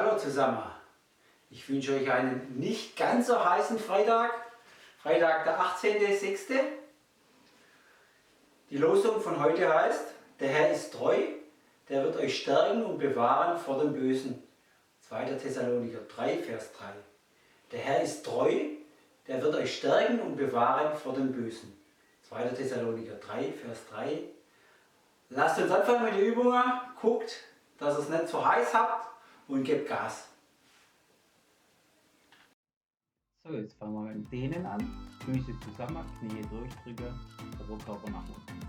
Hallo zusammen, ich wünsche euch einen nicht ganz so heißen Freitag, Freitag der 18.06. Die Losung von heute heißt, der Herr ist treu, der wird euch stärken und bewahren vor dem Bösen. 2. Thessalonicher 3, Vers 3. Der Herr ist treu, der wird euch stärken und bewahren vor dem Bösen. 2. Thessalonicher 3, Vers 3. Lasst uns anfangen mit den Übungen, guckt, dass ihr es nicht zu heiß habt und gebt Gas. So, jetzt fangen wir mit dem Dehnen an. Füße zusammen, Knie durchdrücken, Oberkörper nach unten.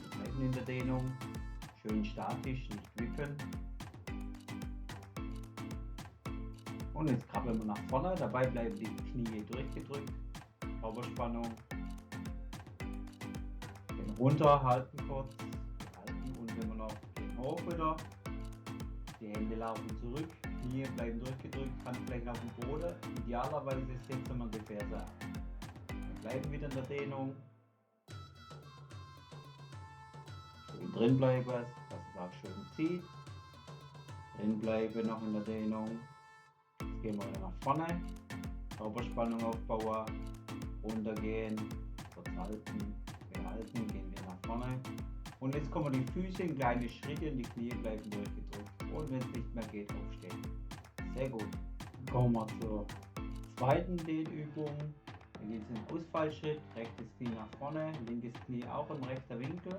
Wir bleiben in der Dehnung, schön statisch, nicht wippen. Und jetzt krabbeln wir nach vorne, dabei bleiben die Knie durchgedrückt, Körperspannung. Gehen runter, halten kurz, halten und immer noch gehen hoch wieder. Die Hände laufen zurück, Knie bleiben durchgedrückt, Handflächen auf dem Boden. Idealerweise setzen wir die Ferse ab. Wir bleiben wieder in der Dehnung. Schön drin bleiben, dass es auch schön zieht. Drin bleiben noch in der Dehnung. Jetzt gehen wir wieder nach vorne. Körperspannung aufbauen. Runtergehen. Kurz halten. Behalten. Gehen wir nach vorne. Und jetzt kommen die Füße in kleine Schritte und die Knie bleiben durchgedrückt. Und wenn es nicht mehr geht, aufstehen. Sehr gut. Dann kommen wir zur zweiten Dehnübung. Wir gehen zum Ausfallschritt. Rechtes Knie nach vorne, linkes Knie auch im rechten Winkel.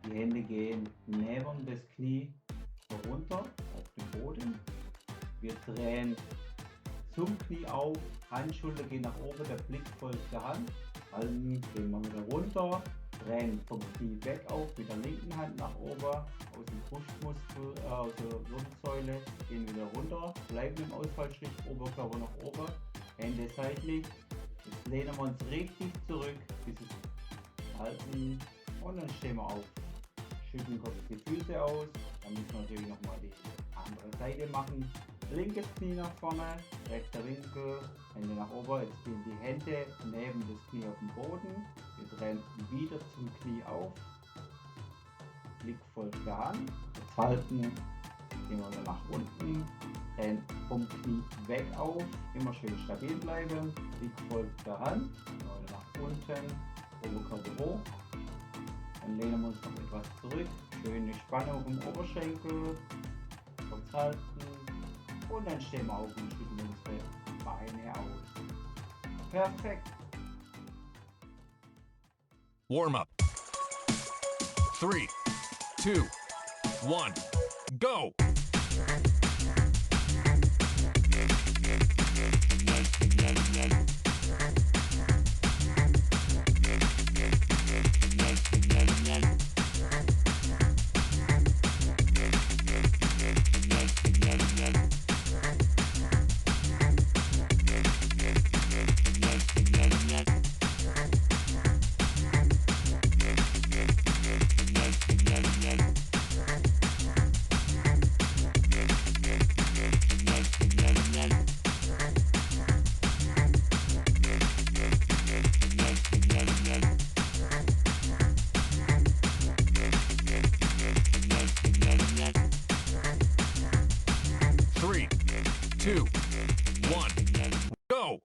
Die Hände gehen neben das Knie runter auf den Boden. Wir drehen zum Knie auf, Handschulter geht nach oben, der Blick folgt der Hand. Halten, gehen wir wieder runter. Drehen vom Knie weg auf, mit der linken Hand nach oben, aus dem Brustmuskel, aus der Wirbelsäule, gehen wieder runter, bleiben im Ausfallschritt, Oberkörper nach oben, Hände seitlich. Jetzt lehnen wir uns richtig zurück, bis es halten und dann stehen wir auf. Schütteln kurz die Füße aus, dann müssen wir natürlich nochmal die andere Seite machen. Linkes Knie nach vorne, rechter Winkel, Hände nach oben. Jetzt gehen die Hände neben das Knie auf den Boden. Wir drehen wieder zum Knie auf. Blick folgt der Hand. Jetzt halten, gehen wir wieder nach unten. Drehen vom Knie weg auf. Immer schön stabil bleiben. Blick folgt der Hand. Wieder nach unten. Oberkörper hoch. Dann lehnen wir uns noch etwas zurück. Schöne Spannung im Oberschenkel. Kurz halten. Und dann stehen wir auf und schütteln unsere Beine aus. Perfekt. Warm up. 3, 2, 1, go! Two, one, go! 3, 2, 1, go!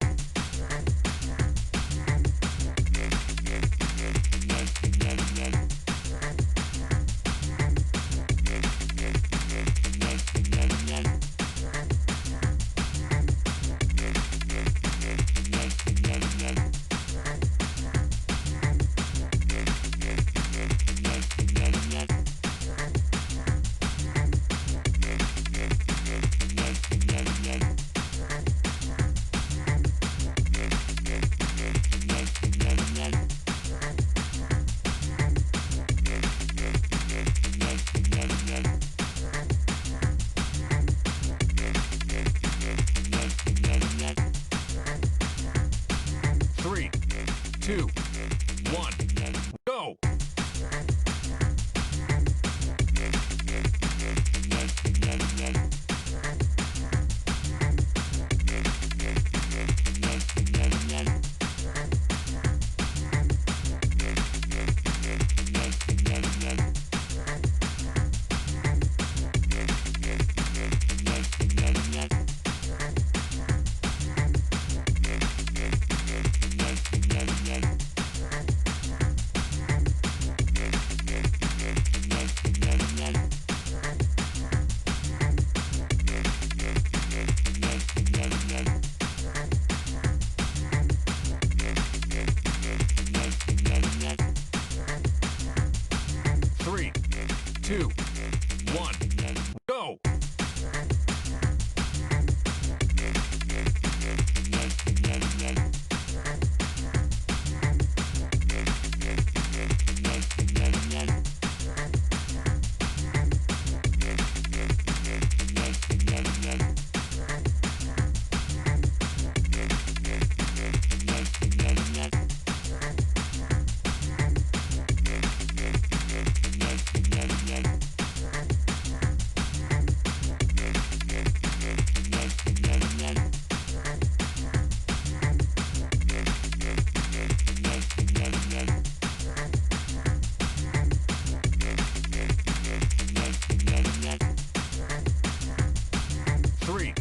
3,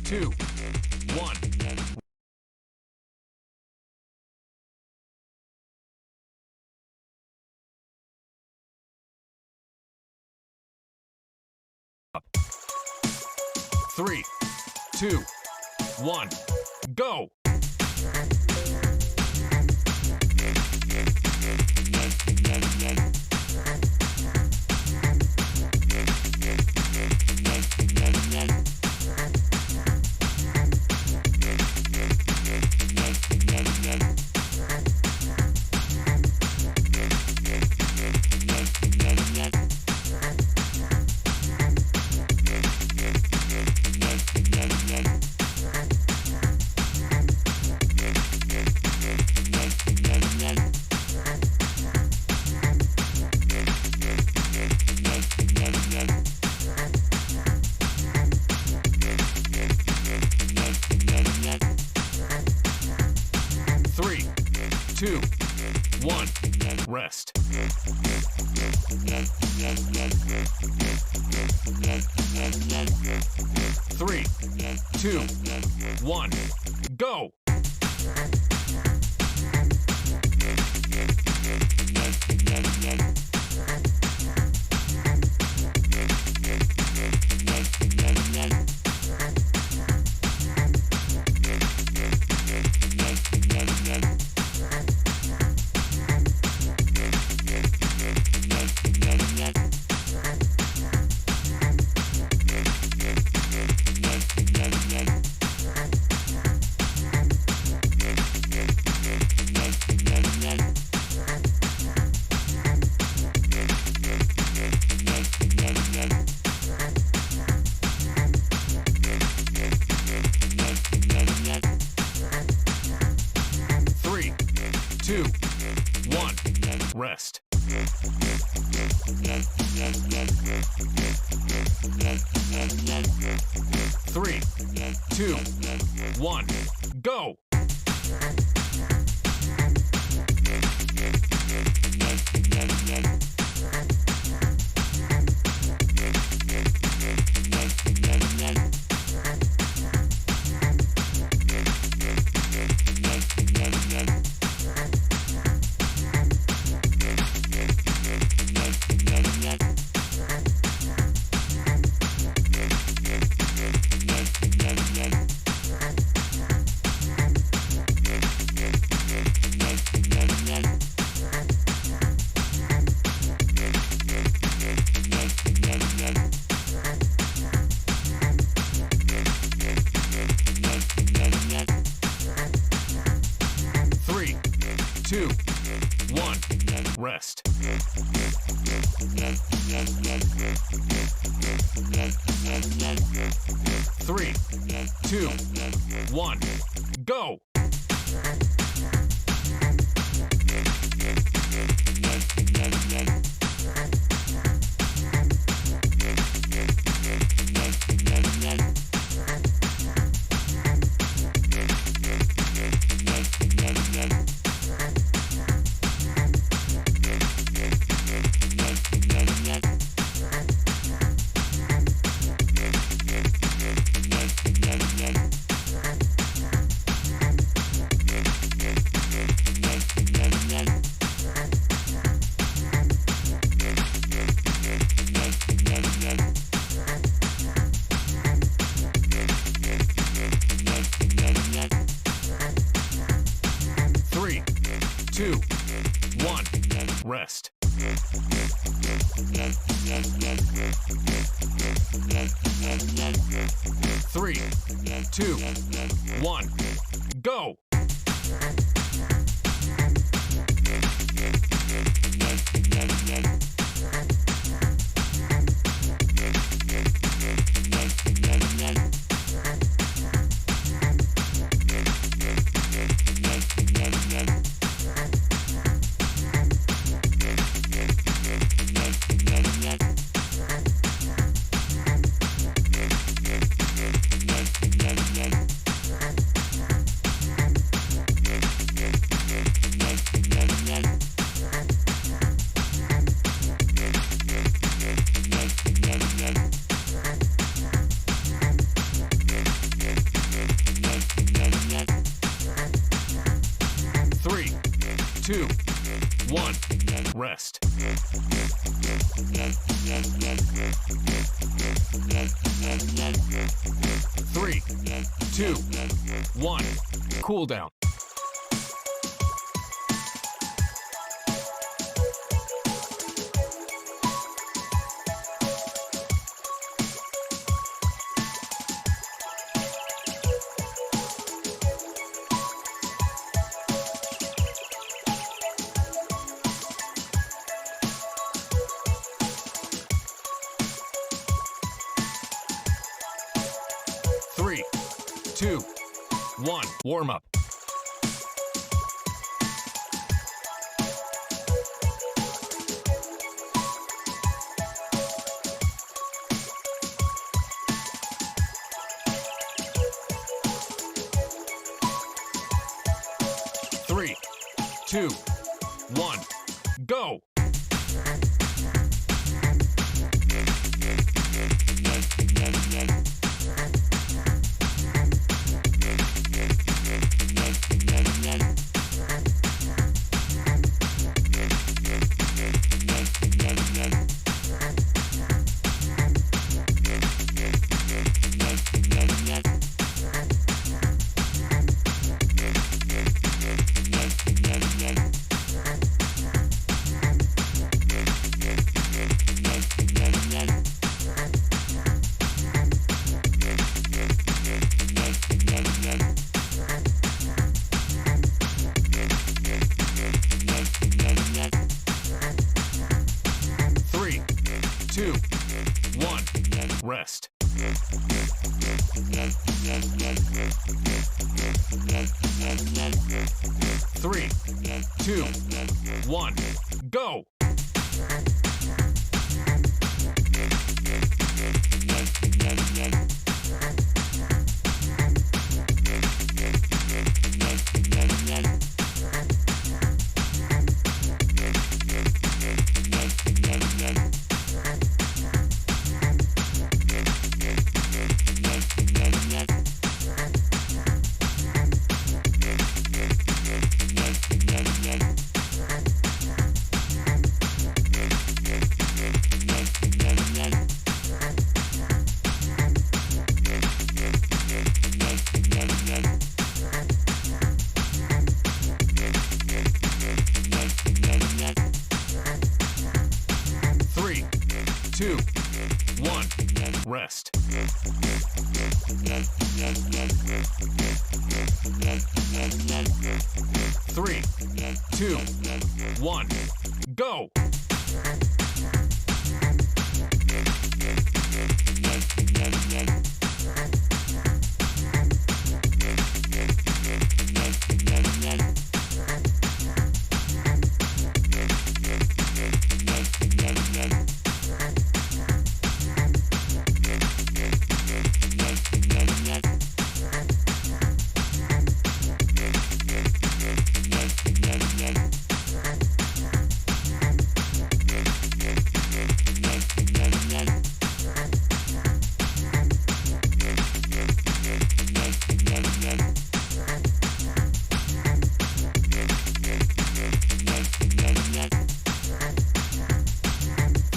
2, 1. Three, two, one, go! Three, two, one, rest. Three, two, one, go! Three, two, one, rest. Three, two, one, go! Three, two, one, rest. Three, two, one, go! Three, two, one, rest. Three, two, one, go! 2, 1, rest. 3, 2, 1, cool down. Three, 2, 1, warm up. 3, 2, 1, go! 3, 2, 1, rest. 3, 2, 1, go! 3, 2, 1, rest. 3, 2, 1, go!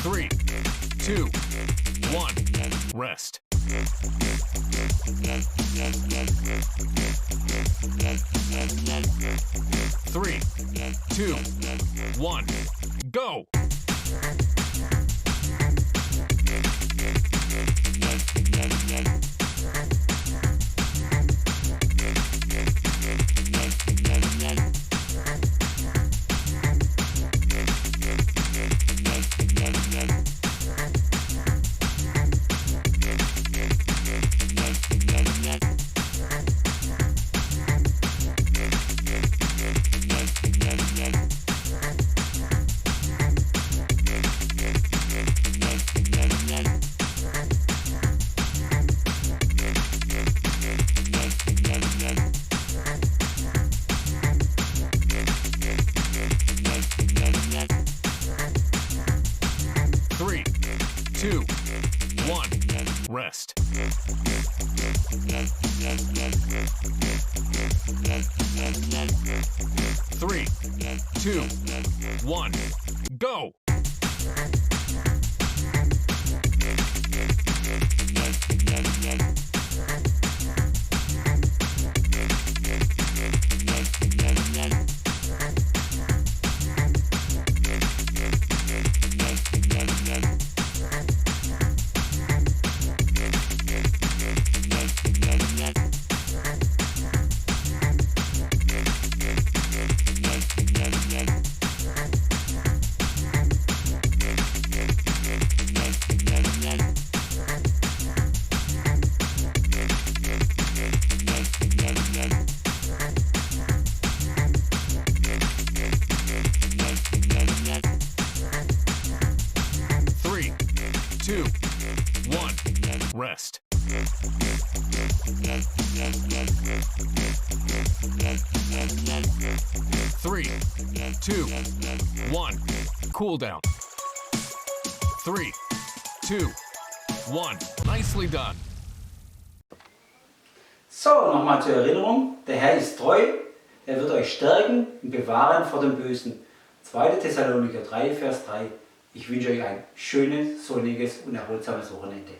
3, 2, 1, rest. 3, 2, 1, go! 3, 2, 1, go! 3, 2, 1, rest. 3, 2, 1, cool down. 3, 2, 1, nicely done. So, nochmal zur Erinnerung, der Herr ist treu, er wird euch stärken und bewahren vor dem Bösen. 2. Thessalonicher 3, Vers 3. Ich wünsche euch ein schönes, sonniges und erholsames Wochenende.